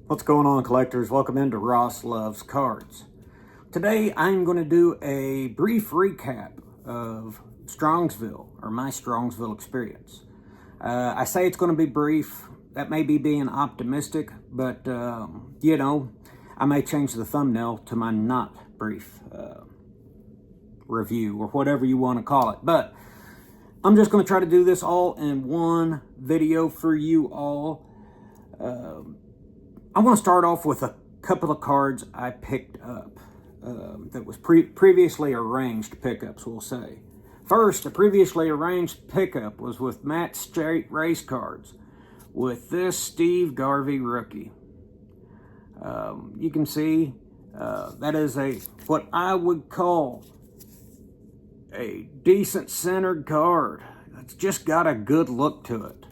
What's going on, collectors? Welcome into Ross Loves Cards. Today I'm going to do a brief recap of Strongsville, or my Strongsville experience. I say it's going to be brief. That may be being optimistic, but I may change the thumbnail to my not brief review, or whatever you want to call it. But I'm just going to try to do this all in one video for you all. I want to start off with a couple of cards I picked up that was previously arranged pickups, we'll say. First, the previously arranged pickup was with Matt Straight Race Cards with this Steve Garvey rookie. You can see that is what I would call a decent centered card. It's just got a good look to it.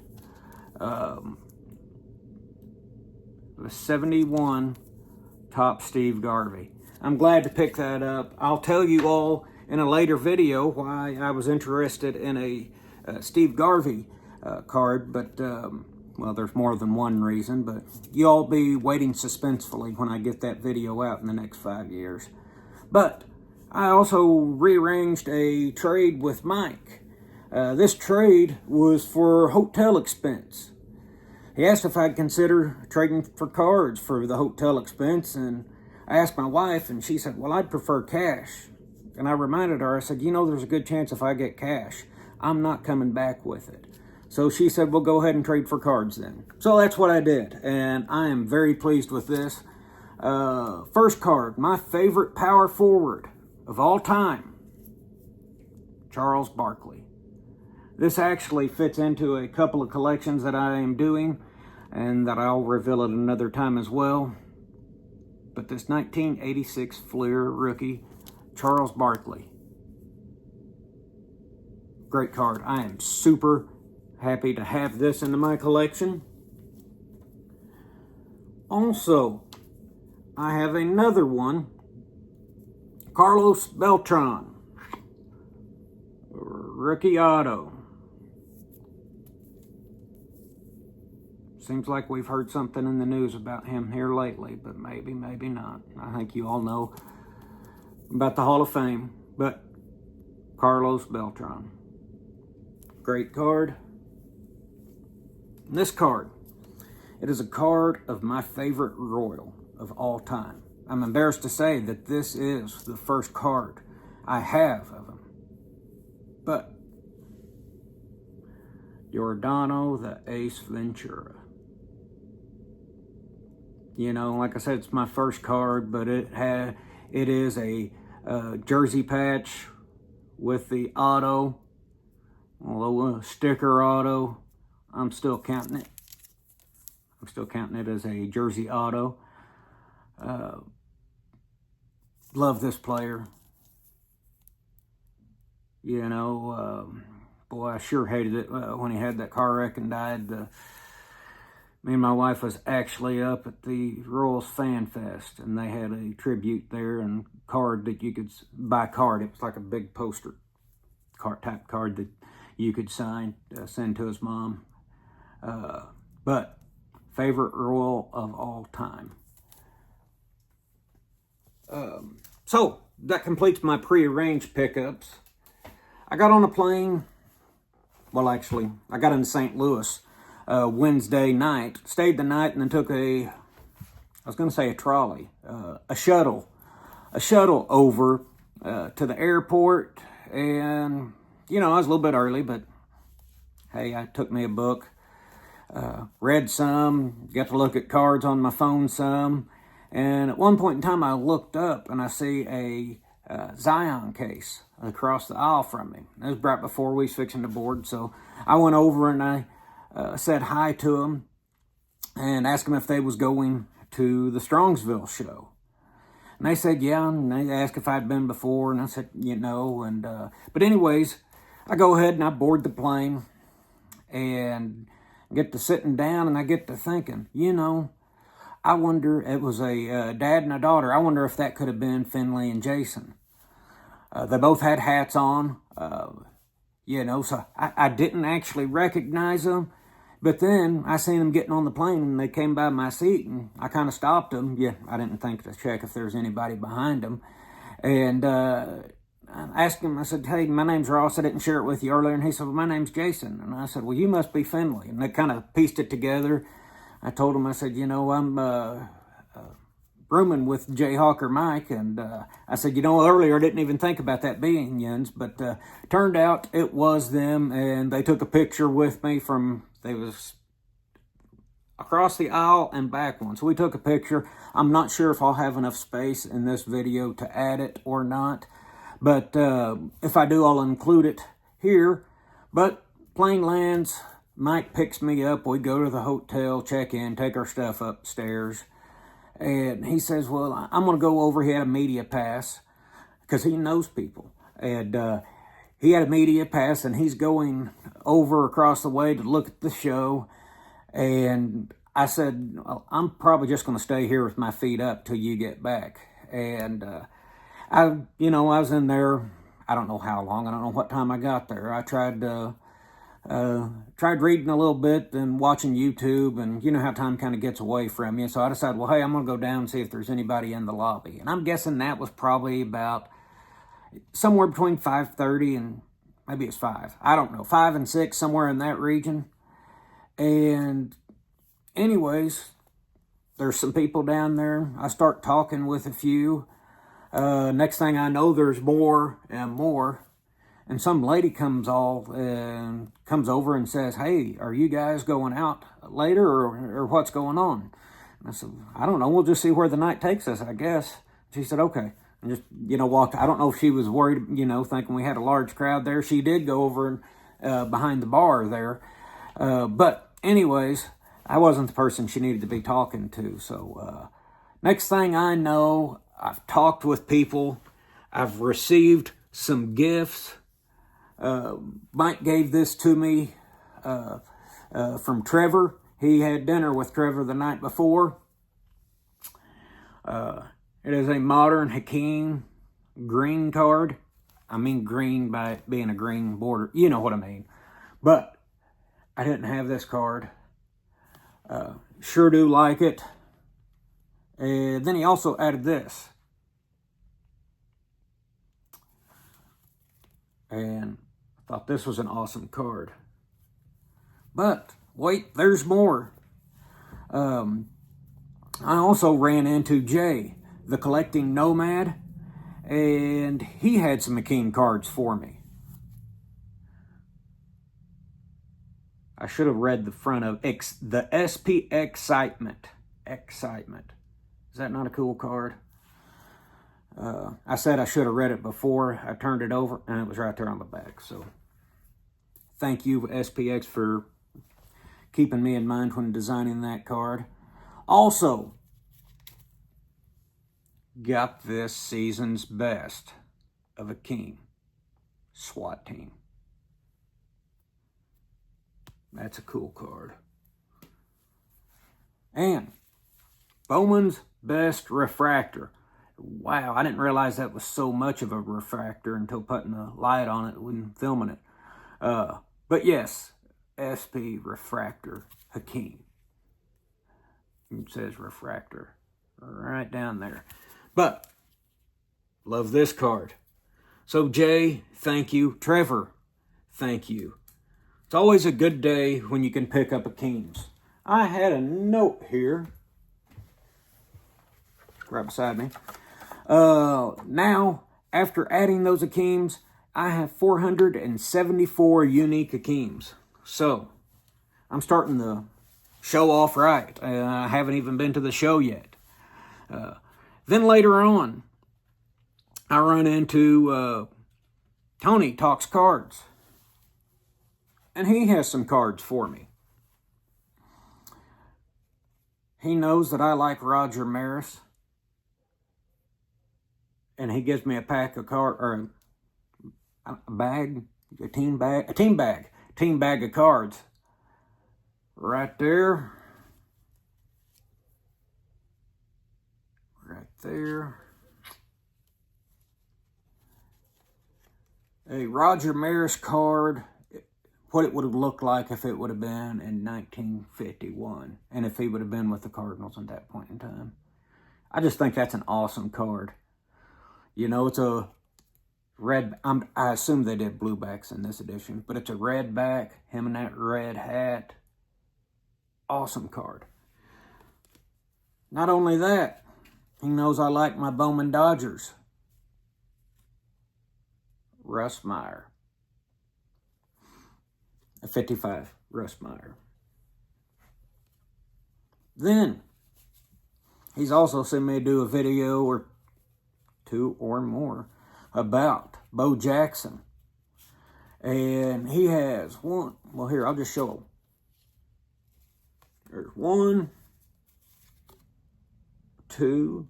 The 71 top Steve Garvey. I'm glad to pick that up. I'll tell you all in a later video why I was interested in a Steve Garvey card, but well, there's more than one reason, but you all be waiting suspensefully when I get that video out in the next 5 years. But I also rearranged a trade with Mike. This trade was for hotel expense. He asked if I'd consider trading for cards for the hotel expense, and I asked my wife, and she said, well, I'd prefer cash. And I reminded her, I said, there's a good chance if I get cash, I'm not coming back with it. So she said, well, go ahead and trade for cards then. So that's what I did, and I am very pleased with this. First card, my favorite power forward of all time, Charles Barkley. This actually fits into a couple of collections that I am doing, and that I'll reveal at another time as well. But this 1986 Fleer rookie, Charles Barkley. Great card. I am super happy to have this in my collection. Also, I have another one, Carlos Beltran, rookie auto. Seems like we've heard something in the news about him here lately, but maybe not. I think you all know about the Hall of Fame, but Carlos Beltran. Great card. And this card, it is a card of my favorite Royal of all time. I'm embarrassed to say that this is the first card I have of him. But Giordano the Ace Ventura. Like I said, it's my first card, but it is a jersey patch with the auto, although a sticker auto. I'm still counting it. I'm still counting it as a jersey auto. Love this player. Boy, I sure hated it when he had that car wreck and died. Me and my wife was actually up at the Royals Fan Fest, and they had a tribute there and card that you could buy card. It was like a big poster type card that you could sign, send to his mom. But favorite Royal of all time. So that completes my prearranged pickups. I got on a plane. Well, actually, I got into St. Louis Wednesday night, stayed the night, and then took a trolley, a shuttle over to the airport. And, I was a little bit early, but hey, I took me a book, read some, got to look at cards on my phone some. And at one point in time, I looked up and I see a Zion case across the aisle from me. It was right before we was fixing to board, so I went over and I said hi to them and asked them if they was going to the Strongsville show. And they said, yeah, and they asked if I'd been before, and I said, but anyways, I go ahead and I board the plane and get to sitting down, and I get to thinking, I wonder, it was a dad and a daughter, I wonder if that could have been Finley and Jason. They both had hats on, so I didn't actually recognize them. But then I seen them getting on the plane, and they came by my seat, and I kind of stopped them. Yeah, I didn't think to check if there's anybody behind them. And I asked him, I said, hey, my name's Ross. I didn't share it with you earlier. And he said, well, my name's Jason. And I said, well, you must be Finley. And they kind of pieced it together. I told him, I said, you know, I'm rooming with Jay Hawker Mike. And I said, you know, earlier I didn't even think about that being Yuns. But turned out it was them. And they took a picture with me they was across the aisle and back one. So we took a picture. I'm not sure if I'll have enough space in this video to add it or not. But if I do, I'll include it here. But plane lands, Mike picks me up. We go to the hotel, check in, take our stuff upstairs. And he says, well, I'm going to go over. He had a media pass because he knows people. And he had a media pass, and he's going over across the way to look at the show. And I said, well, I'm probably just going to stay here with my feet up till you get back. And I was in there, I don't know how long, I don't know what time I got there. I tried reading a little bit and watching YouTube, and you know how time kind of gets away from you. So I decided, well, hey, I'm going to go down and see if there's anybody in the lobby. And I'm guessing that was probably about somewhere between 5:30 and maybe it's 5. I don't know, 5 and 6, somewhere in that region. And anyways, there's some people down there. I start talking with a few. Next thing I know, there's more and more. And some lady comes over and says, hey, are you guys going out later or what's going on? And I said, I don't know. We'll just see where the night takes us, I guess. She said, okay. And just, walked. I don't know if she was worried, thinking we had a large crowd there. She did go over behind the bar there. But anyways, I wasn't the person she needed to be talking to. So next thing I know, I've talked with people. I've received some gifts. Mike gave this to me from Trevor. He had dinner with Trevor the night before. It is a modern Hakeem green card. I mean green by it being a green border. You know what I mean. But I didn't have this card. Sure do like it. And then he also added this. And I thought this was an awesome card. But wait, there's more. I also ran into Jay, the collecting nomad, and he had some Hakeem cards for me. I should have read the front of the SP Excitement. Excitement. Is that not a cool card? I said I should have read it before I turned it over, and it was right there on the back. So thank you, SPX, for keeping me in mind when designing that card. Also, got this season's best of Hakeem SWAT team. That's a cool card. And Bowman's Best Refractor. Wow, I didn't realize that was so much of a refractor until putting a light on it when filming it. But yes, SP Refractor Hakeem. It says refractor right down there. But love this card. So Jay, thank you. Trevor, thank you. It's always a good day when you can pick up Hakeems. I had a note here right beside me. Now, after adding those Hakeems, I have 474 unique Hakeems. So, I'm starting the show off right. I haven't even been to the show yet. Then later on, I run into Tony Talks Cards. And he has some cards for me. He knows that I like Roger Maris. And he gives me a pack of cards, or a bag, a team bag of cards. Right there. Right there. A Roger Maris card, what it would have looked like if it would have been in 1951, and if he would have been with the Cardinals at that point in time. I just think that's an awesome card. You know, it's a red, I assume they did blue backs in this edition, but it's a red back, him in that red hat. Awesome card. Not only that, he knows I like my Bowman Dodgers. Russ Meyer. A 55, Russ Meyer. Then, he's also sent me to do a video or two or more about Bo Jackson. And he has one. Well, here, I'll just show him. There's 1, 2,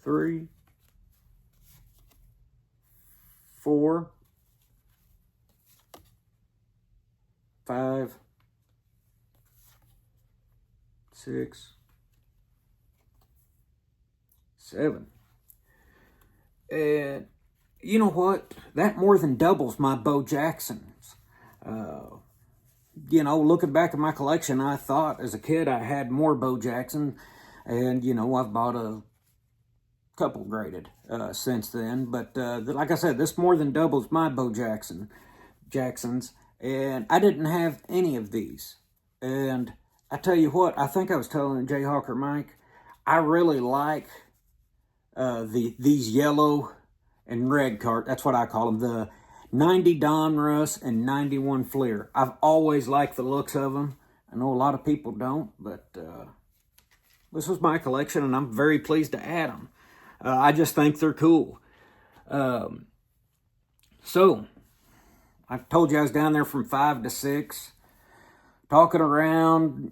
3, 4, 5, 6, 7. And you know what? That more than doubles my Bo Jacksons. You know, looking back at my collection, I thought as a kid I had more Bo Jackson. And, you know, I've bought a couple graded since then. But like I said, this more than doubles my Bo Jacksons. And I didn't have any of these. And I tell you what, I think I was telling Jayhawker Mike, I really like these yellow and red cards. That's what I call them. The 90 Donruss and 91 Fleer. I've always liked the looks of them. I know a lot of people don't, but this was my collection, and I'm very pleased to add them. I just think they're cool. So, I told you I was down there from 5 to 6, talking around,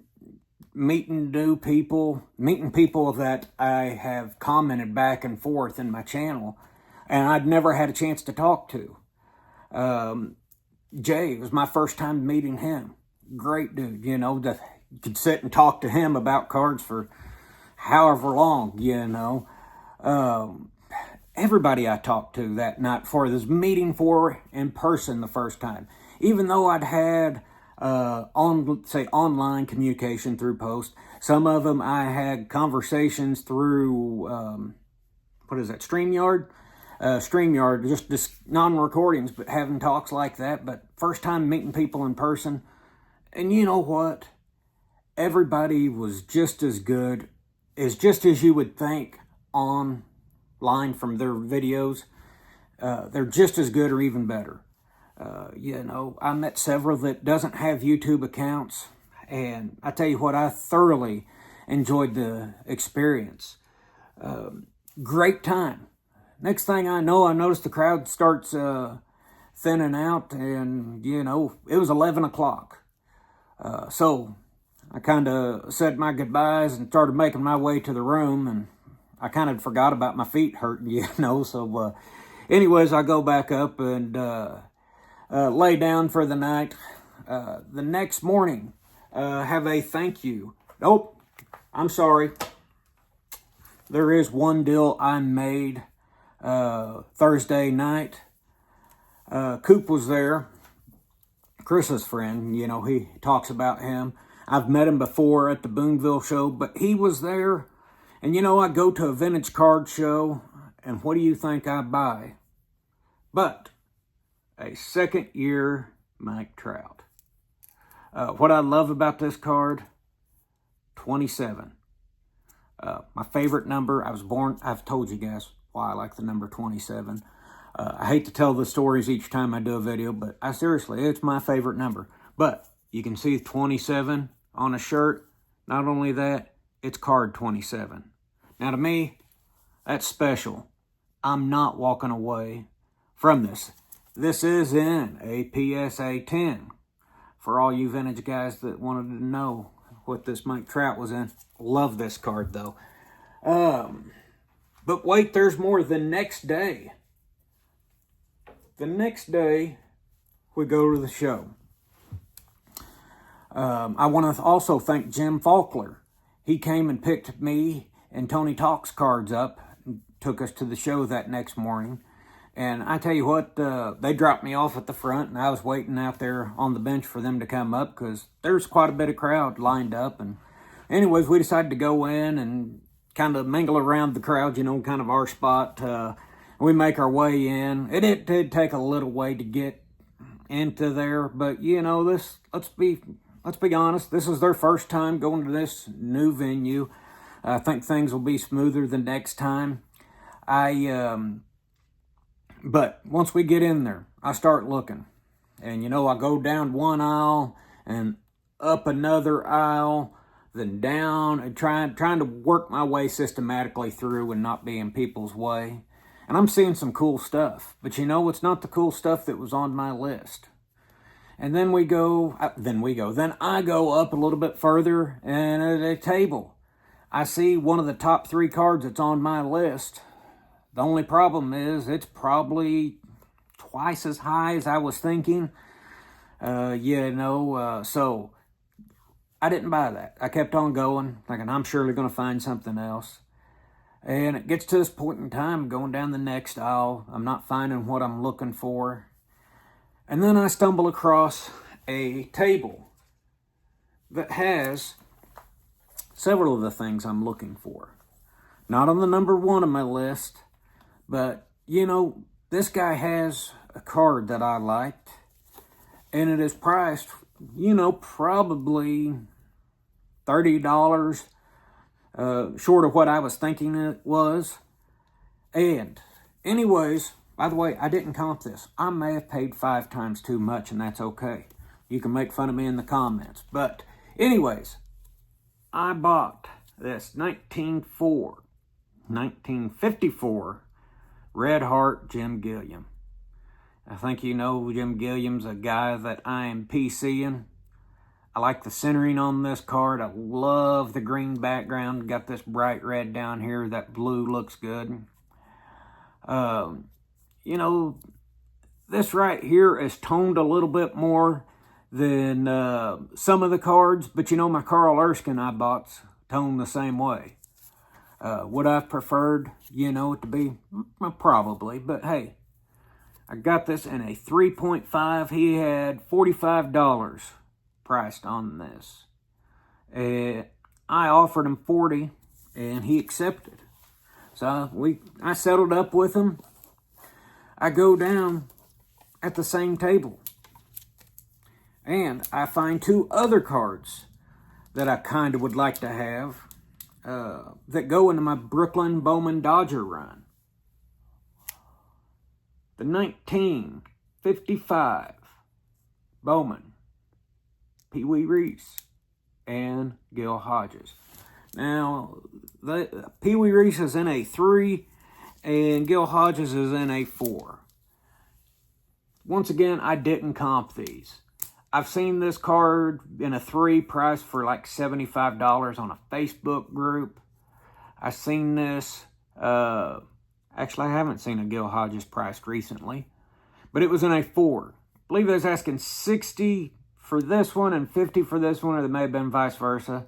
meeting people that I have commented back and forth in my channel, and I'd never had a chance to talk to. Jay, it was my first time meeting him. Great dude, you know, you could sit and talk to him about cards for however long, you know. Everybody I talked to that night for this meeting for in person the first time, even though I'd had online communication through post. Some of them I had conversations through, StreamYard? StreamYard, just non-recordings, but having talks like that. But first time meeting people in person. And you know what? Everybody was just as good, just as you would think online from their videos. They're just as good or even better. You know, I met several that doesn't have YouTube accounts, and I tell you what, I thoroughly enjoyed the experience. Great time. Next thing I know, I noticed the crowd starts thinning out, and, you know, it was 11 o'clock. So I kind of said my goodbyes and started making my way to the room, and I kind of forgot about my feet hurting, you know. So anyways, I go back up and lay down for the night. The next morning, have a thank you. Nope, I'm sorry. There is one deal I made Thursday night. Coop was there. Chris's friend, you know, he talks about him. I've met him before at the Boonville show, but he was there. And, you know, I go to a vintage card show, and what do you think I buy? But a second-year Mike Trout. What I love about this card, 27. My favorite number, I've told you guys why I like the number 27. I hate to tell the stories each time I do a video, but seriously, it's my favorite number. But you can see 27 on a shirt. Not only that, it's card 27. Now to me, that's special. I'm not walking away from this. This is in a PSA 10. For all you vintage guys that wanted to know what this Mike Trout was in. Love this card though. But wait, there's more. The next day, we go to the show. I want to also thank Jim Faulkner. He came and picked me and Tony Talks cards up and took us to the show that next morning. And I tell you what, they dropped me off at the front, and I was waiting out there on the bench for them to come up because there's quite a bit of crowd lined up. And anyways, we decided to go in and kind of mingle around the crowd, you know, kind of our spot. We make our way in. It did take a little way to get into there, but you know, let's be honest, this is their first time going to this new venue. I think things will be smoother the next time. But once we get in there, I start looking. And, you know, I go down one aisle and up another aisle, then down, and trying to work my way systematically through and not be in people's way. And I'm seeing some cool stuff. But, you know, it's not the cool stuff that was on my list. And then I go up a little bit further, and at a table, I see one of the top 3 cards that's on my list. The only problem is it's probably twice as high as I was thinking. So I didn't buy that. I kept on going, thinking I'm surely going to find something else. And it gets to this point in time, going down the next aisle. I'm not finding what I'm looking for. And then I stumble across a table that has several of the things I'm looking for. Not on the number 1 on my list. But, you know, this guy has a card that I liked, and it is priced, you know, probably $30 short of what I was thinking it was. And anyways, by the way, I didn't comp this. I may have paid 5 times too much, and that's okay. You can make fun of me in the comments. But anyways, I bought this 1954 Red Heart Jim Gilliam. I think you know Jim Gilliam's a guy that I am PCing. I like the centering on this card. I love the green background. Got this bright red down here. That blue looks good. You know, this right here is toned a little bit more than some of the cards. But you know, my Carl Erskine I bought's toned the same way. Would I have preferred, you know, it to be? Probably, but hey, I got this in a 3.5. He had $45 priced on this. I offered him $40, and he accepted. So I settled up with him. I go down at the same table, and I find 2 other cards that I kind of would like to have. That go into my Brooklyn Bowman Dodger run. The 1955 Bowman, Pee Wee Reese, and Gil Hodges. Now, Pee Wee Reese is in a 3, and Gil Hodges is in a 4. Once again, I didn't comp these. I've seen this card in a 3 priced for like $75 on a Facebook group. I've seen this, actually I haven't seen a Gil Hodges priced recently, but it was in a 4. I believe they was asking $60 for this one and $50 for this one, or it may have been vice versa.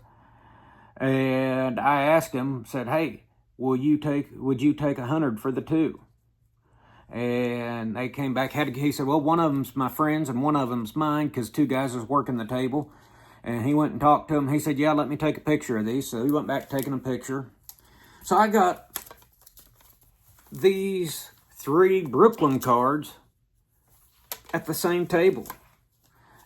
And I asked him, said, hey, would you take $100 for the 2? And they came back, he said, well, one of them's my friend's and one of them's mine, because 2 guys was working the table. And he went and talked to him. He said, yeah, let me take a picture of these. So he went back taking a picture. So I got these 3 Brooklyn cards at the same table.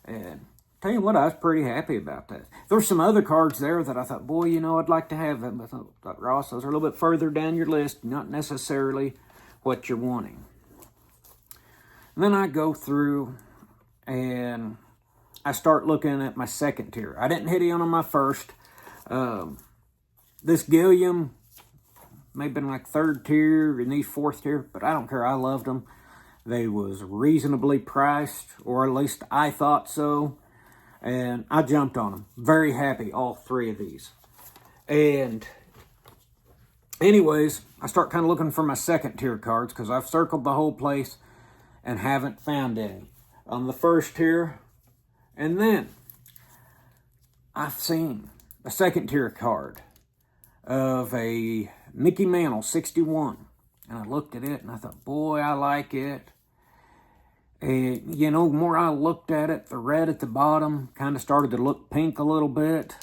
And tell you what, I was pretty happy about that. There's some other cards there that I thought, boy, you know, I'd like to have them. I thought, Ross, those are a little bit further down your list, not necessarily what you're wanting. And then I go through and I start looking at my second tier. I didn't hit on my first. This Gilliam may have been like 3rd tier and these 4th tier, but I don't care. I loved them. They was reasonably priced, or at least I thought so. And I jumped on them. Very happy, all 3 of these. And anyways, I start kind of looking for my second tier cards because I've circled the whole place and haven't found any on the first tier. And then I've seen a second tier card of a Mickey Mantle 61. And I looked at it and I thought, boy, I like it. And, you know, the more I looked at it, the red at the bottom kind of started to look pink a little bit.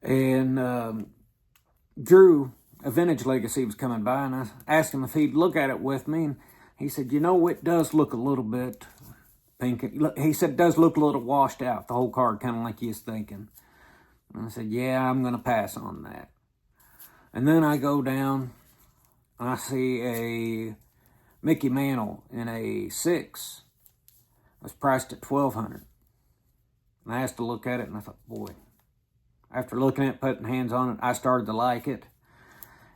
And Drew, a Vintage Legacy, was coming by, and I asked him if he'd look at it with me. And he said, you know, it does look a little bit pink. He said it does look a little washed out, the whole card, kind of like he was thinking. And I said, yeah, I'm going to pass on that. And then I go down, and I see a Mickey Mantle in a 6. It was priced at $1,200. And I asked to look at it, and I thought, boy, after looking at it, putting hands on it, I started to like it.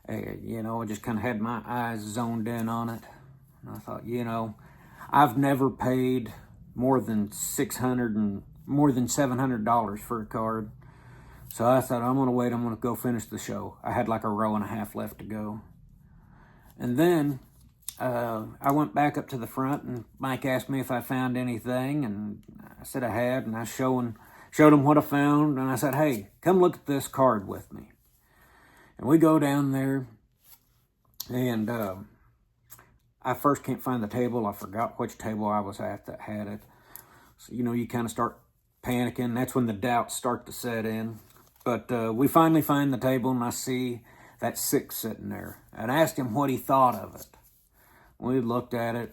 You know, I just kind of had my eyes zoned in on it. And I thought, you know, I've never paid more than $700 for a card. So I thought, I'm going to wait. I'm going to go finish the show. I had like a row and a half left to go. And then I went back up to the front, and Mike asked me if I found anything, and I said I had, and I showed him what I found, and I said, hey, come look at this card with me. And we go down there, and I first can't find the table. I forgot which table I was at that had it. So, you know, you kind of start panicking. That's when the doubts start to set in. But we finally find the table, and I see that 6 sitting there. And I asked him what he thought of it. We looked at it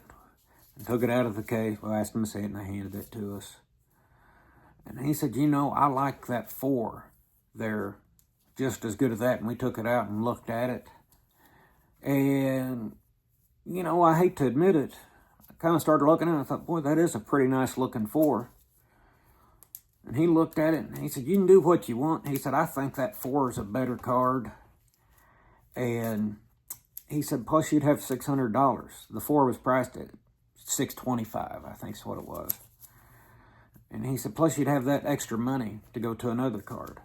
and took it out of the case. Well, I asked him to see it, and they handed it to us. And he said, you know, I like that 4 there, just as good as that. And we took it out and looked at it. And, you know, I hate to admit it, I kind of started looking at it, and I thought, boy, that is a pretty nice looking 4. And he looked at it, and he said, you can do what you want. He said, I think that 4 is a better card. And he said, plus you'd have $600. The 4 was priced at $625, I think is what it was. And he said, plus you'd have that extra money to go to another card.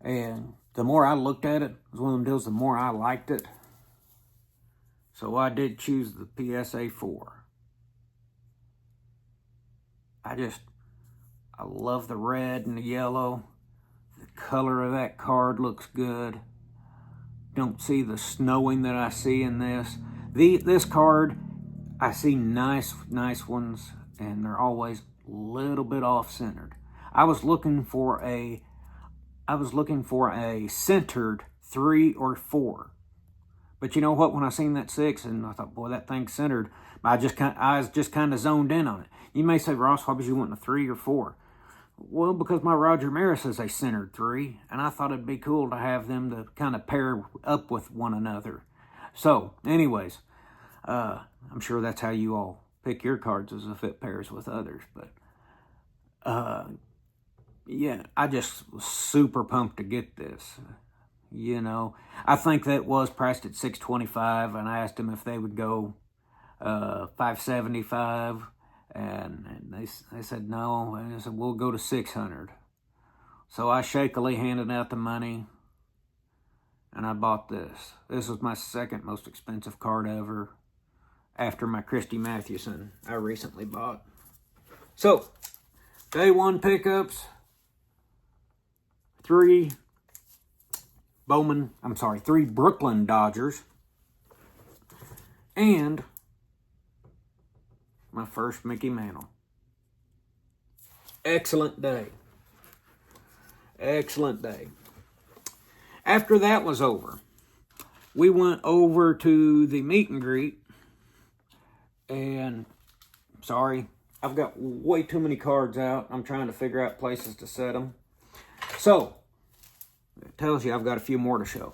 And the more I looked at it, it was one of them deals, the more I liked it. So I did choose the PSA 4. I love the red and the yellow. The color of that card looks good. Don't see the snowing that I see in this. This card, I see nice ones, and they're always a little bit off-centered. I was looking for a centered 3 or 4. But you know what? When I seen that 6, and I thought, boy, that thing's centered, I was just kind of zoned in on it. You may say, Ross, why was you wanting a 3 or 4? Well, because my Roger Maris is a centered 3, and I thought it'd be cool to have them to kind of pair up with one another. So, anyways, I'm sure that's how you all pick your cards, as if it pairs with others. But, yeah, I just was super pumped to get this. You know, I think that was priced at $625, and I asked them if they would go $575. And they said no, and I said, we'll go to $600. So I shakily handed out the money, and I bought this. This was my second most expensive card ever, after my Christy Mathewson I recently bought. So, day 1 pickups, 3 Brooklyn Dodgers, and my first Mickey Mantle. Excellent day. Excellent day. After that was over, we went over to the meet and greet. And, sorry, I've got way too many cards out. I'm trying to figure out places to set them. So, it tells you I've got a few more to show.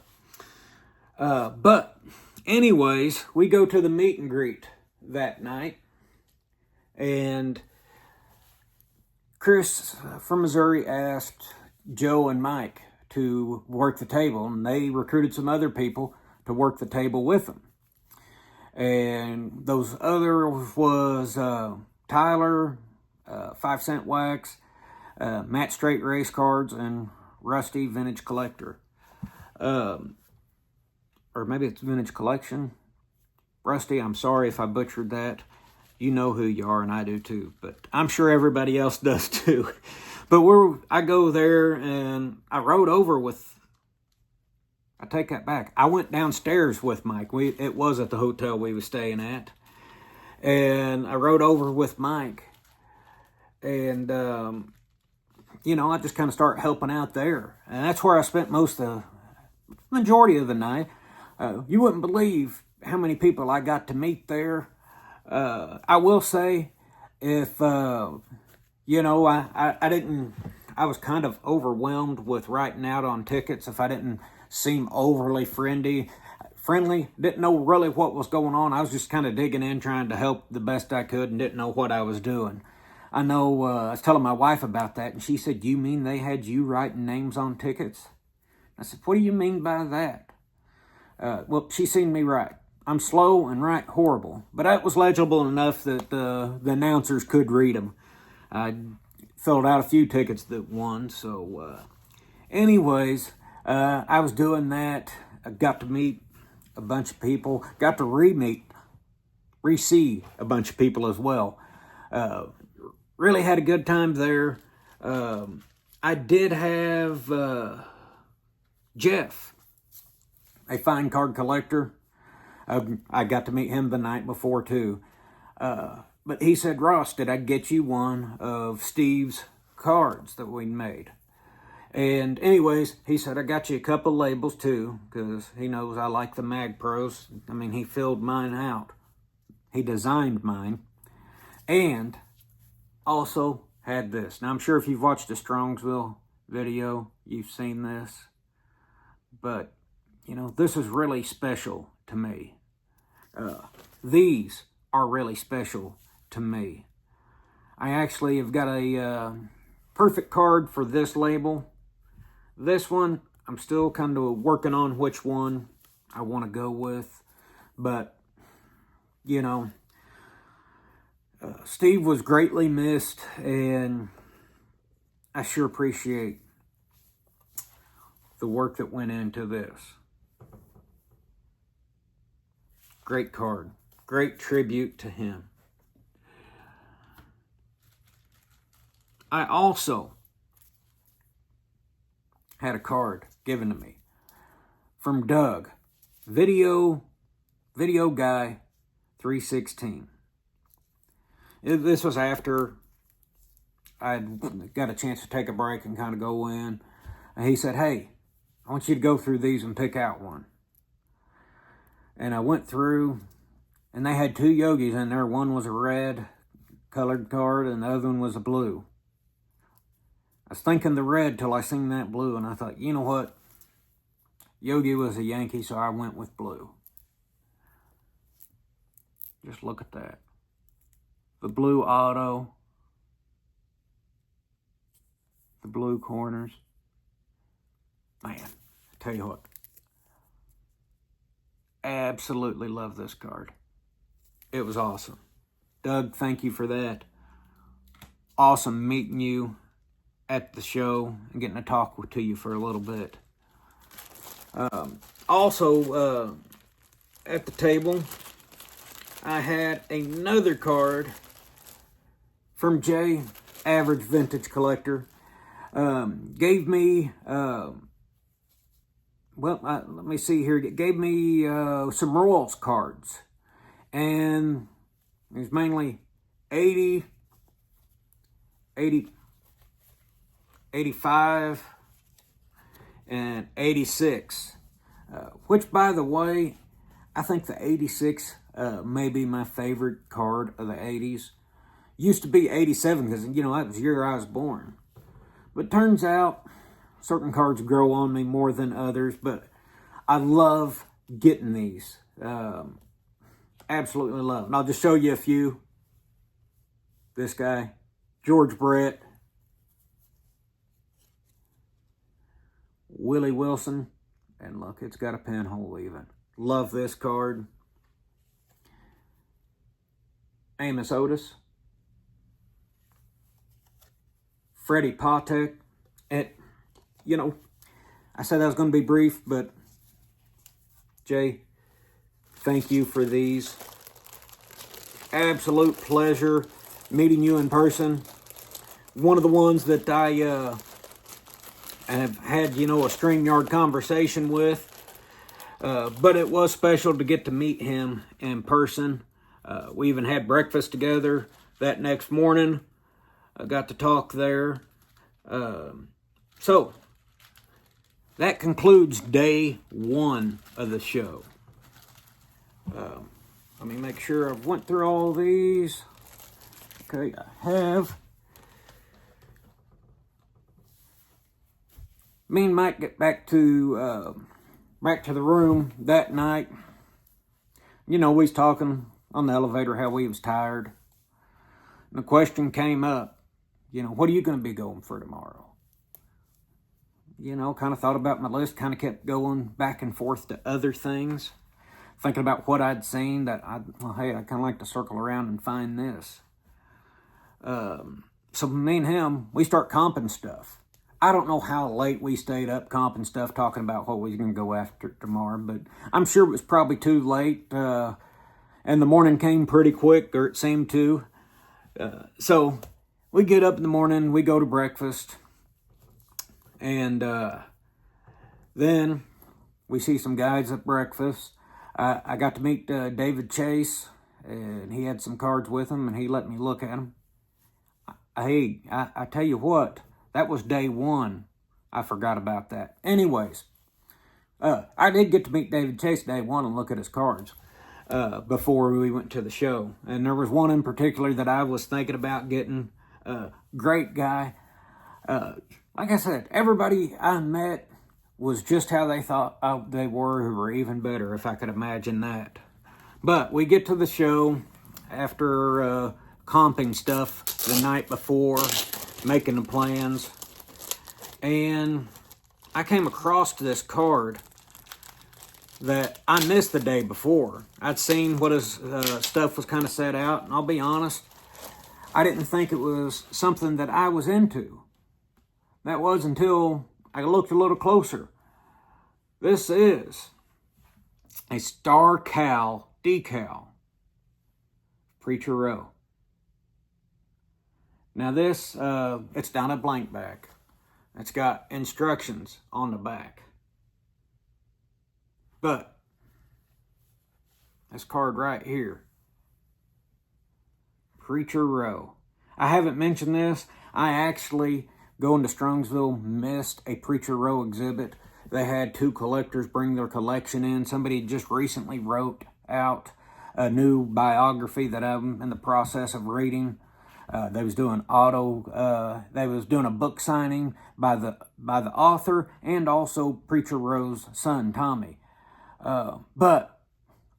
But, anyways, we go to the meet and greet that night. And Chris from Missouri asked Joe and Mike to work the table, and they recruited some other people to work the table with them. And those others was Tyler, 5 Cent Wax, Matt Straight Race Cards, and Rusty Vintage Collector. Or maybe it's Vintage Collection. Rusty, I'm sorry if I butchered that. You know who you are, and I do too. But I'm sure everybody else does too. But I go there, and I rode over with I take that back. I went downstairs with Mike. It was at the hotel we were staying at. And I rode over with Mike. And, you know, I just kind of started helping out there. And that's where I spent majority of the night. You wouldn't believe how many people I got to meet there. I will say, if, you know, I was kind of overwhelmed with writing out on tickets if I didn't seem overly friendly, didn't know really what was going on. I was just kind of digging in, trying to help the best I could, and didn't know what I was doing. I know, I was telling my wife about that, and she said, "You mean they had you writing names on tickets?" I said, "What do you mean by that?" Well, she seen me write. I'm slow and write horrible, but that was legible enough that the announcers could read them. I filled out a few tickets that won, so anyways, I was doing that. I got to meet a bunch of people, got to re-see a bunch of people as well. Really had a good time there. I did have Jeff, a fine card collector. I got to meet him the night before too. But he said, "Ross, did I get you one of Steve's cards that we made?" And anyways, he said, "I got you a couple labels too, because he knows I like the Mag Pros. I mean, he filled mine out. He designed mine. And also had this." Now, I'm sure if you've watched the Strongsville video, you've seen this. But, you know, this is really special to me. These are really special to me. I actually have got a perfect card for this label. This one, I'm still kind of working on which one I want to go with. But, you know, Steve was greatly missed, and I sure appreciate the work that went into this. Great card. Great tribute to him. I also had a card given to me from Doug, Video Guy 316. This was after I'd got a chance to take a break and kind of go in. And he said, "Hey, I want you to go through these and pick out one." And I went through, and they had two Yogis in there. One was a red colored card, and the other one was a blue. I was thinking the red till I seen that blue, and I thought, you know what? Yogi was a Yankee, so I went with blue. Just look at that. The blue auto. The blue corners. Man, I tell you what. Absolutely love this card. It was awesome. Doug, thank you for that. Awesome meeting you at the show and getting to talk to you for a little bit. Also, at the table, I had another card from Jay, Average Vintage Collector. Gave me, let me see here. It gave me some Royals cards. And it was mainly 80, 85, and 86. Which, by the way, I think the 86 may be my favorite card of the 80s. Used to be 87 because, you know, that was the year I was born. But turns out certain cards grow on me more than others. But I love getting these. Absolutely love. And I'll just show you a few. This guy, George Brett, Willie Wilson, and look, it's got a pinhole even. Love this card. Amos Otis, Freddie Patek. And, you know, I said I was going to be brief, but Jay, thank you for these. Absolute pleasure meeting you in person. One of the ones that I have had, you know, a StreamYard conversation with. But it was special to get to meet him in person. We even had breakfast together that next morning. I got to talk there. So, that concludes day 1 of the show. Let me make sure I've went through all these. Okay, I have. Me and Mike get back to the room that night. You know, we was talking on the elevator how we was tired. And the question came up, you know, what are you going to be going for tomorrow? You know, kind of thought about my list, kind of kept going back and forth to other things. Thinking about what I'd seen that hey, I kind of like to circle around and find this. So me and him, we start comping stuff. I don't know how late we stayed up comping stuff, talking about what we was going to go after tomorrow, but I'm sure it was probably too late. And the morning came pretty quick, or it seemed to. So we get up in the morning, we go to breakfast, and then we see some guys at breakfast. I got to meet David Chase, and he had some cards with him, and he let me look at them. Hey, I tell you what, that was day 1. I forgot about that. Anyways, I did get to meet David Chase day 1 and look at his cards before we went to the show. And there was one in particular that I was thinking about getting. Great guy. Like I said, everybody I met was just how they thought they were, or even better, if I could imagine that. But we get to the show after comping stuff the night before, making the plans, and I came across this card that I missed the day before. I'd seen what his stuff was kind of set out, and I'll be honest, I didn't think it was something that I was into. That was until I looked a little closer. This is a Star Cal decal. Preacher Row. Now this, it's down a blank back. It's got instructions on the back. But, this card right here. Preacher Row. I haven't mentioned this. I actually, going to Strongsville, missed a Preacher Row exhibit. They had 2 collectors bring their collection in. Somebody just recently wrote out a new biography that I'm in the process of reading. They was doing they was doing a book signing by the author and also Preacher Row's son, Tommy. But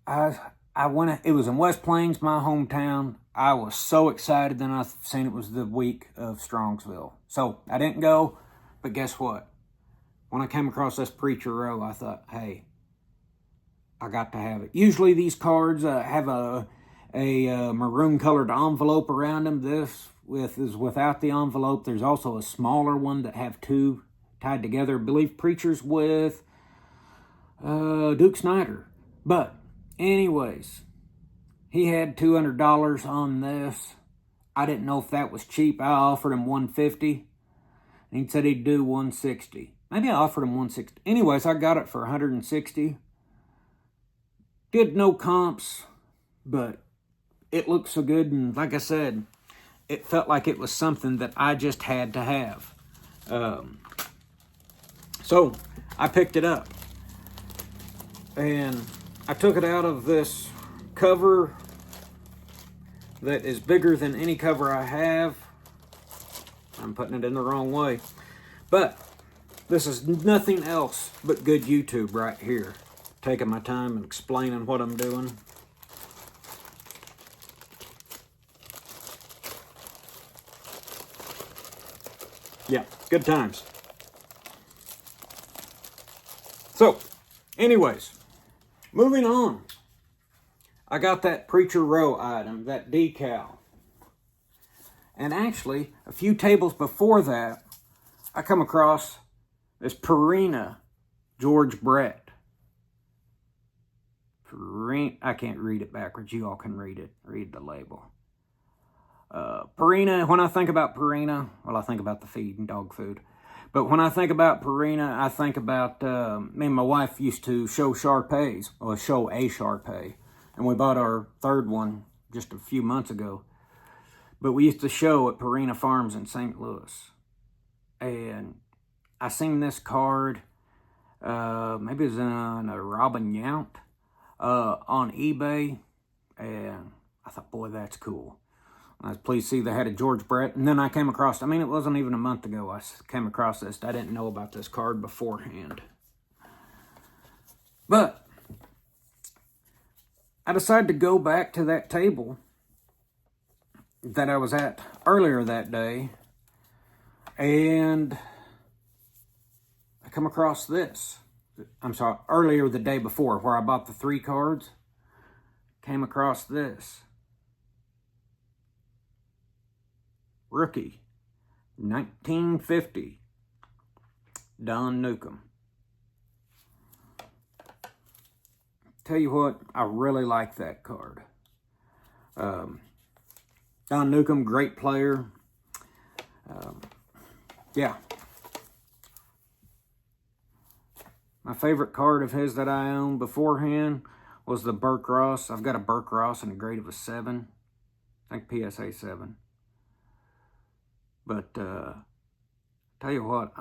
I went, it was in West Plains, my hometown. I was so excited, then I seen it was the week of Strongsville. So I didn't go, but guess what? When I came across this Preacher Row, I thought, hey, I got to have it. Usually these cards have a maroon colored envelope around them. This is without the envelope. There's also a smaller one that have 2 tied together. I believe Preacher's with Duke Snyder. But anyways, he had $200 on this. I didn't know if that was cheap. I offered him $150, and he said he'd do $160. Maybe I offered him $160. Anyways, I got it for $160. Did no comps, but it looked so good, and like I said, it felt like it was something that I just had to have. So I picked it up, and I took it out of this cover that is bigger than any cover I have. I'm putting it in the wrong way, but this is nothing else but good YouTube right here. Taking my time and explaining what I'm doing. Yeah, good times. So, anyways, moving on. I got that Preacher Row item, that decal. And actually, a few tables before that, I come across this Purina George Brett. I can't read it backwards. You all can read it. Read the label. Purina, when I think about Purina, well, I think about the feed and dog food. But when I think about Purina, I think about, me and my wife used to show Shar-Peis, or show a Shar-Pei. And we bought our third one just a few months ago. But we used to show at Purina Farms in St. Louis. And I seen this card, maybe it was in a Robin Yount, on eBay. And I thought, boy, that's cool. I was pleased to see they had a George Brett. And then I came across, I mean, it wasn't even a month ago I came across this. I didn't know about this card beforehand. But I decided to go back to that table that I was at earlier that day. And I come across this. I'm sorry, earlier the day before, where I bought the 3 cards. Came across this. Rookie, 1950, Don Newcomb. Tell you what, I really like that card. Don Newcomb, great player. Yeah. My favorite card of his that I owned beforehand was the Burke Ross. I've got a Burke Ross in a grade of a 7. I think PSA 7. But, tell you what,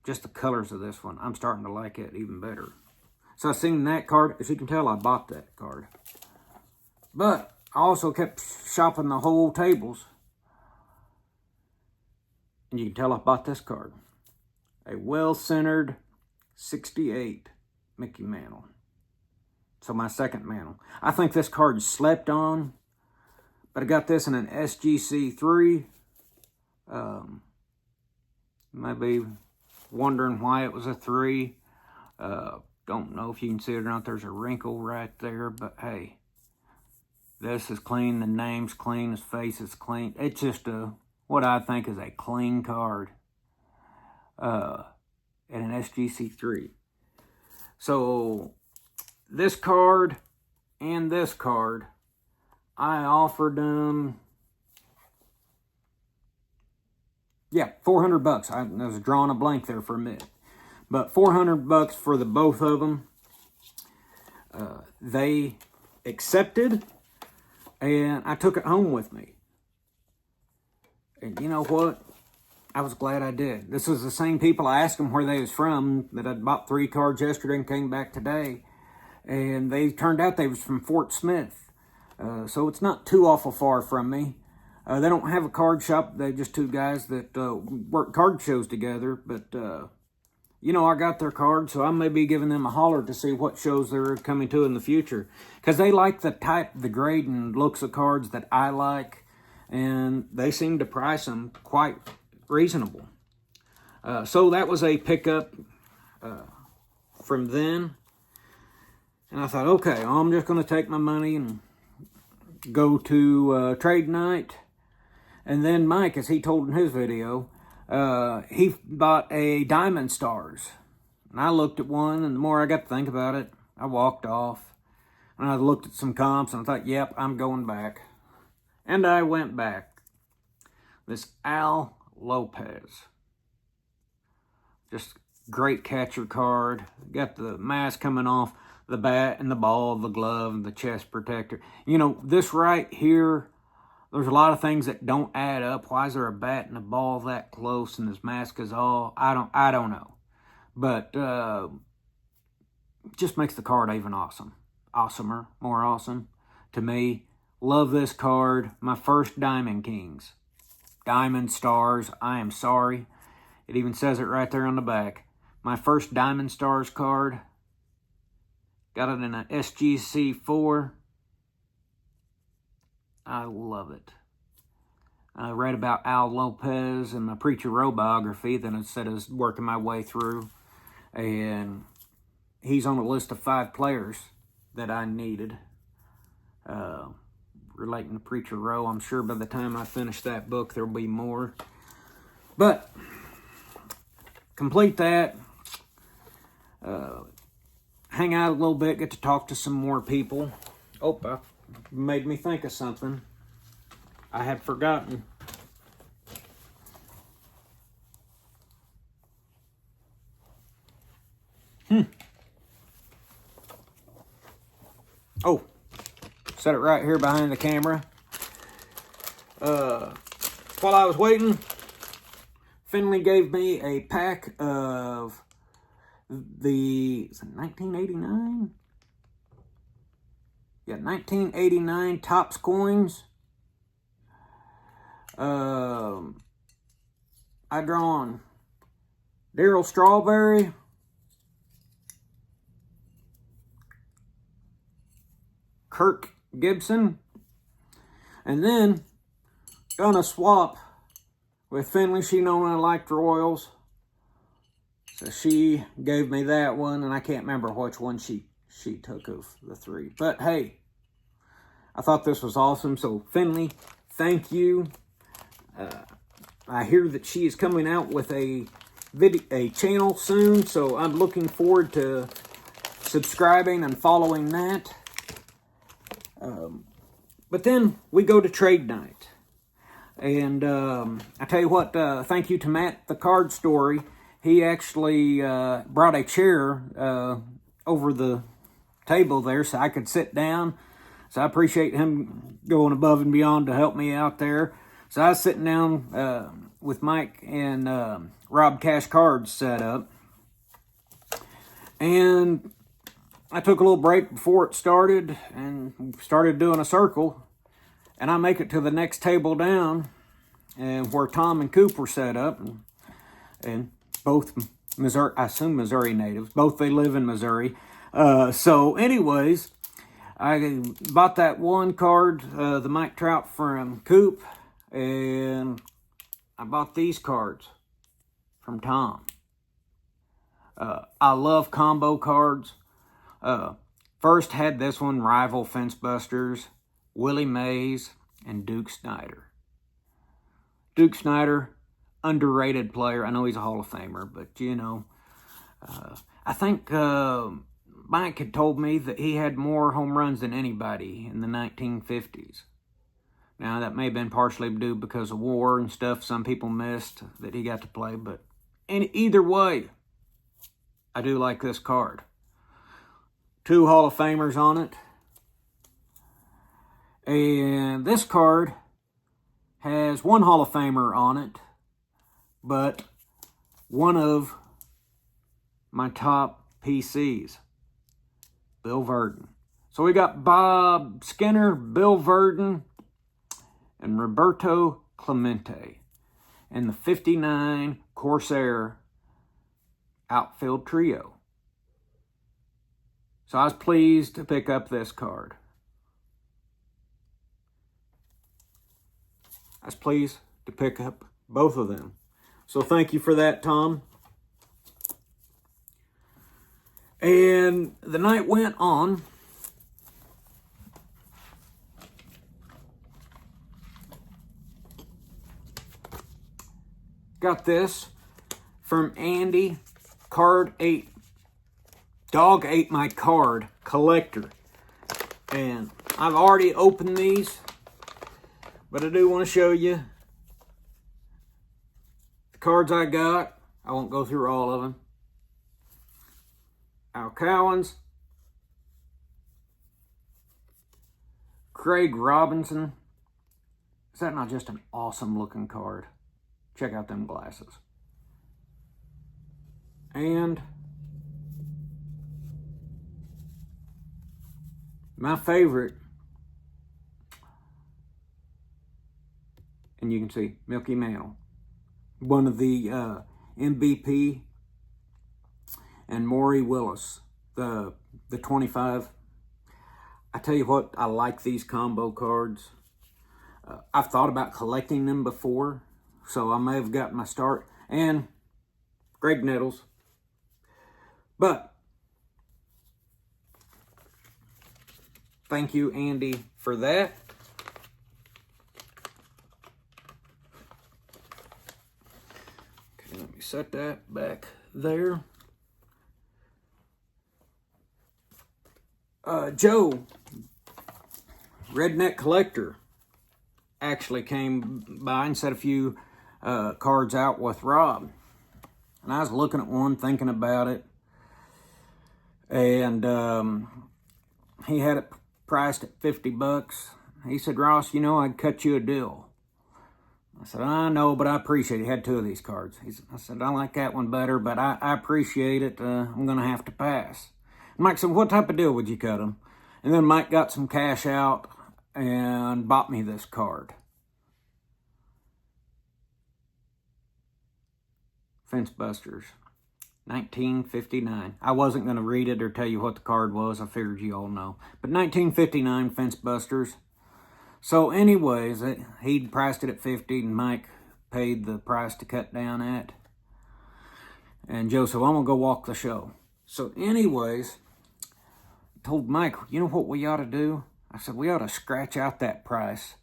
just the colors of this one, I'm starting to like it even better. So I seen that card. As you can tell, I bought that card. But I also kept shopping the whole tables. And you can tell I bought this card. A well-centered 68 Mickey Mantle. So my second Mantle. I think this card slept on. But I got this in an SGC 3. Maybe wondering why it was a 3. Don't know if you can see it or not. There's a wrinkle right there, but hey, this is clean. The name's clean. His face is clean. It's just what I think is a clean card. And an SGC 3. So this card and this card, I offered them. Yeah, $400. I was drawing a blank there for a minute. But $400 for the both of them. They accepted, and I took it home with me. And you know what? I was glad I did. This was the same people. I asked them where they was from, that I'd bought 3 cards yesterday and came back today. And they turned out they was from Fort Smith. So it's not too awful far from me. They don't have a card shop. They're just 2 guys that work card shows together. But, you know, I got their card, so I may be giving them a holler to see what shows they're coming to in the future. Because they like the type, the grade, and looks of cards that I like. And they seem to price them quite reasonable. So that was a pickup from then. And I thought, okay, I'm just going to take my money and go to trade night. And then Mike, as he told in his video, he bought a Diamond Stars. And I looked at one, and the more I got to think about it, I walked off. And I looked at some comps, and I thought, yep, I'm going back. And I went back. This Al Lopez. Just great catcher card. Got the mask coming off the bat and the ball, the glove, and the chest protector. You know, this right here, there's a lot of things that don't add up. Why is there a bat and a ball that close and this mask is all? I don't know. But just makes the card even awesome. Awesomer, more awesome to me. Love this card. My first Diamond Kings. Diamond Stars. I am sorry. It even says it right there on the back. My first Diamond Stars card. Got it in an SGC 4. I love it. I read about Al Lopez in my Preacher Row biography that instead of working my way through. And he's on a list of 5 players that I needed. Relating to Preacher Row. I'm sure by the time I finish that book, there'll be more. But, complete that. Hang out a little bit, get to talk to some more people. Oh, that made me think of something I had forgotten. Oh, set it right here behind the camera. While I was waiting, Finley gave me a pack of the 1989? Yeah, 1989 Topps coins. I drawn Darryl Strawberry, Kirk Gibson, and then gonna swap with Finley. She known I liked Royals, so she gave me that one, and I can't remember which one she took of the three. But hey, I thought this was awesome. So Finley, thank you. I hear that she is coming out with a channel soon, so I'm looking forward to subscribing and following that. But then we go to trade night. And I tell you what, thank you to Matt, the card story. He actually brought a chair over the table there so I could sit down. So I appreciate him going above and beyond to help me out there. So I was sitting down with Mike and Rob Cash Cards set up. And I took a little break before it started and started doing a circle. And I make it to the next table down, and where Tom and Coop were set up. And both Missouri, I assume Missouri natives. Both they live in Missouri. So anyways, I bought that one card, the Mike Trout from Coop. And I bought these cards from Tom. I love combo cards. First had this one, Rival Fence Busters, Willie Mays, and Duke Snider. Duke Snider, underrated player. I know he's a Hall of Famer, but you know, I think Mike had told me that he had more home runs than anybody in the 1950s. Now, that may have been partially due because of war and stuff some people missed that he got to play, but either way, I do like this card. 2 Hall of Famers on it. And this card has 1 Hall of Famer on it, but one of my top PCs, Bill Verdon. So we got Bob Skinner, Bill Verdon, and Roberto Clemente, and the 59 Corsair outfield trio. So I was pleased to pick up this card. I was pleased to pick up both of them. So thank you for that, Tom. And the night went on. Got this from Andy, Card 8. Dog ate my card collector. And I've already opened these, but I do want to show you the cards I got. I won't go through all of them. Al Cowens, Craig Robinson. Is that not just an awesome looking card? Check out them glasses. And my favorite, and you can see Milky Mantle, one of the MVP, and Maury Willis, the 25. I tell you what, I like these combo cards. I've thought about collecting them before, so I may have gotten my start. And Greg Nettles. But thank you, Andy, for that. Okay, let me set that back there. Joe, Redneck Collector, actually came by and set a few cards out with Rob. And I was looking at one, thinking about it. And he had it priced at $50. He said, Ross, you know, I'd cut you a deal. I said, I know, but I appreciate it. He had 2 of these cards. I said, I like that one better, but I appreciate it. I'm going to have to pass. And Mike said, what type of deal would you cut him? And then Mike got some cash out and bought me this card. Fence Busters, 1959. I wasn't going to read it or tell you what the card was. I figured you all know. But 1959 Fence Busters. So anyways, he'd priced it at $50 and Mike paid the price to cut down at. And Joe said, well, I'm going to go walk the show. So anyways, I told Mike, you know what we ought to do? I said, we ought to scratch out that price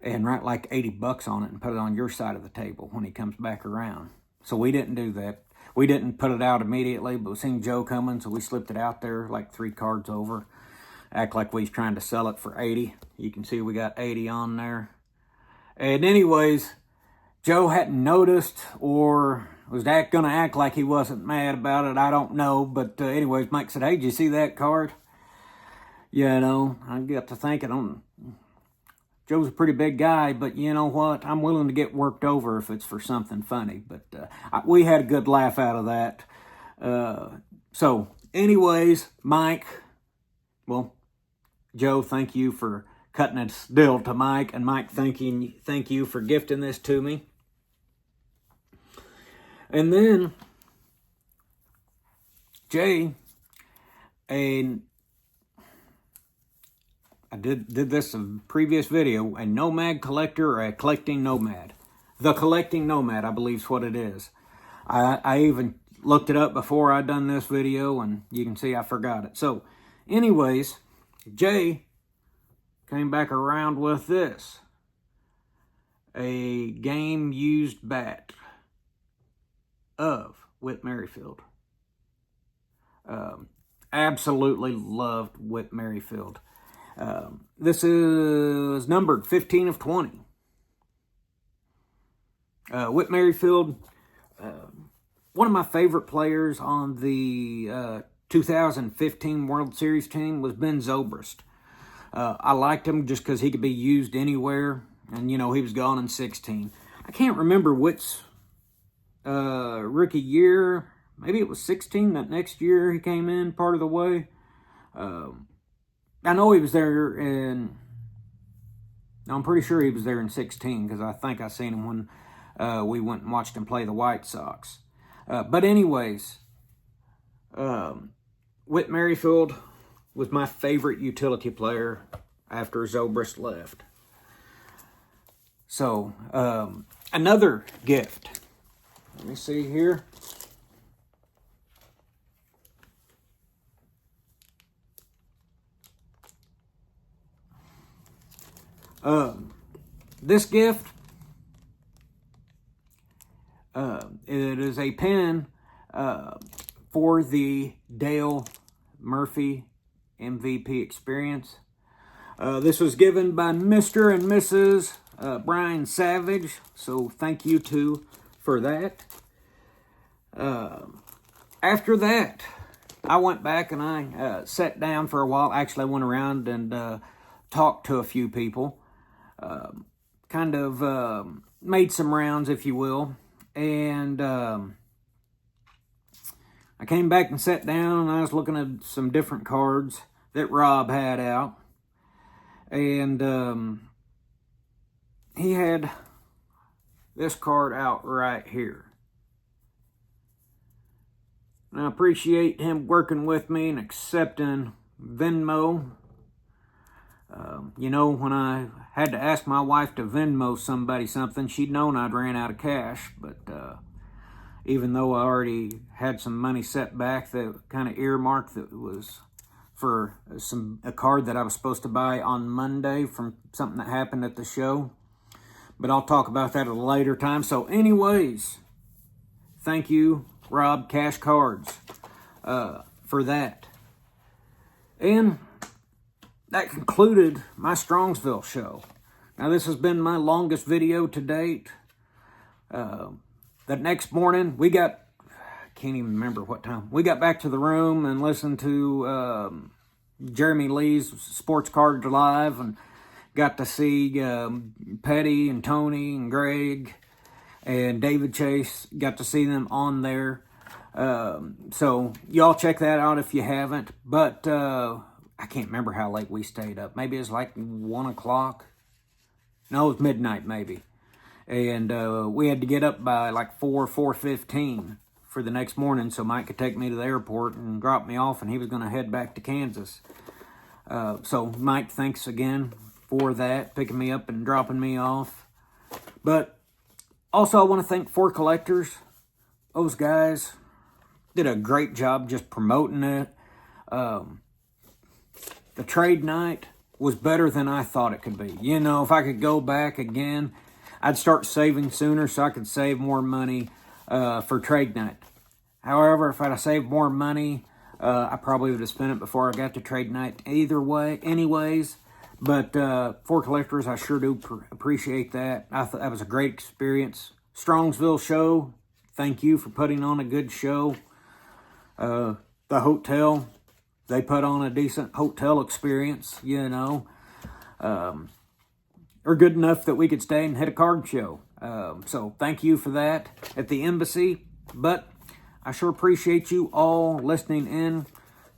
and write like $80 on it and put it on your side of the table when he comes back around. So we didn't do that. We didn't put it out immediately, but we seen Joe coming, so we slipped it out there like 3 cards over. Act like we was trying to sell it for 80. You can see we got 80 on there. And anyways, Joe hadn't noticed or was going to act like he wasn't mad about it. I don't know. But anyways, Mike said, hey, did you see that card? You know, I got to thinking, Joe's a pretty big guy, but you know what? I'm willing to get worked over if it's for something funny. But we had a good laugh out of that. So anyways, Mike, well, Joe, thank you for cutting this deal to Mike. And Mike, thank you for gifting this to me. And then Jay, I did this in a previous video, a nomad collector or a collecting nomad. The collecting nomad, I believe is what it is. I even looked it up before I done this video, and you can see I forgot it. So anyways, Jay came back around with this. A game used bat of Whit Merrifield. Absolutely loved Whit Merrifield. This is numbered 15 of 20. Whit Merrifield, one of my favorite players on the 2015 World Series team was Ben Zobrist. I liked him just because he could be used anywhere, and you know he was gone in 16. I can't remember which rookie year. Maybe it was 16. That next year he came in part of the way. I know he was there in. I'm pretty sure he was there in 16 because I think I seen him when we went and watched him play the White Sox. But anyways, Whit Merrifield was my favorite utility player after Zobrist left. So, another gift. Let me see here. This gift, it is a pen for the Dale Murphy MVP experience. This was given by Mr. and Mrs. Brian Savage, so thank you too for that. After that, I went back and I sat down for a while. Actually, I went around and talked to a few people. Kind of made some rounds, if you will. And I came back and sat down and I was looking at some different cards that Rob had out. And he had this card out right here. And I appreciate him working with me and accepting Venmo. You know, when I had to ask my wife to Venmo somebody something, she'd known I'd ran out of cash. But even though I already had some money set back that kind of earmarked that was for a card that I was supposed to buy on Monday from something that happened at the show. But I'll talk about that at a later time. So anyways, thank you, Rob Cash Cards, for that. And that concluded my Strongsville show. Now, this has been my longest video to date. The next morning, we got can't even remember what time. We got back to the room and listened to Jeremy Lee's Sports Cards Live, and got to see Petty and Tony and Greg and David Chase. Got to see them on there. So y'all check that out if you haven't. But I can't remember how late we stayed up. Maybe it was like 1 o'clock. No, it was midnight maybe. And we had to get up by like 4:15 for the next morning so Mike could take me to the airport and drop me off, and he was going to head back to Kansas. So Mike, thanks again for that, picking me up and dropping me off. But also I want to thank 4 Collectors. Those guys did a great job just promoting it. The trade night was better than I thought it could be. You know, if I could go back again, I'd start saving sooner so I could save more money for trade night. However, if I'd have saved more money, I probably would have spent it before I got to trade night either way, anyways. But 4 Collectors, I sure do appreciate that. I thought that was a great experience. Strongsville show, thank you for putting on a good show. The hotel, they put on a decent hotel experience, you know. Or good enough that we could stay and hit a card show. So thank you for that at the embassy. But I sure appreciate you all listening in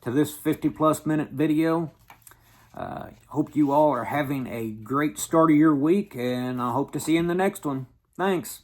to this 50+ minute video. Hope you all are having a great start of your week, and I hope to see you in the next one. Thanks.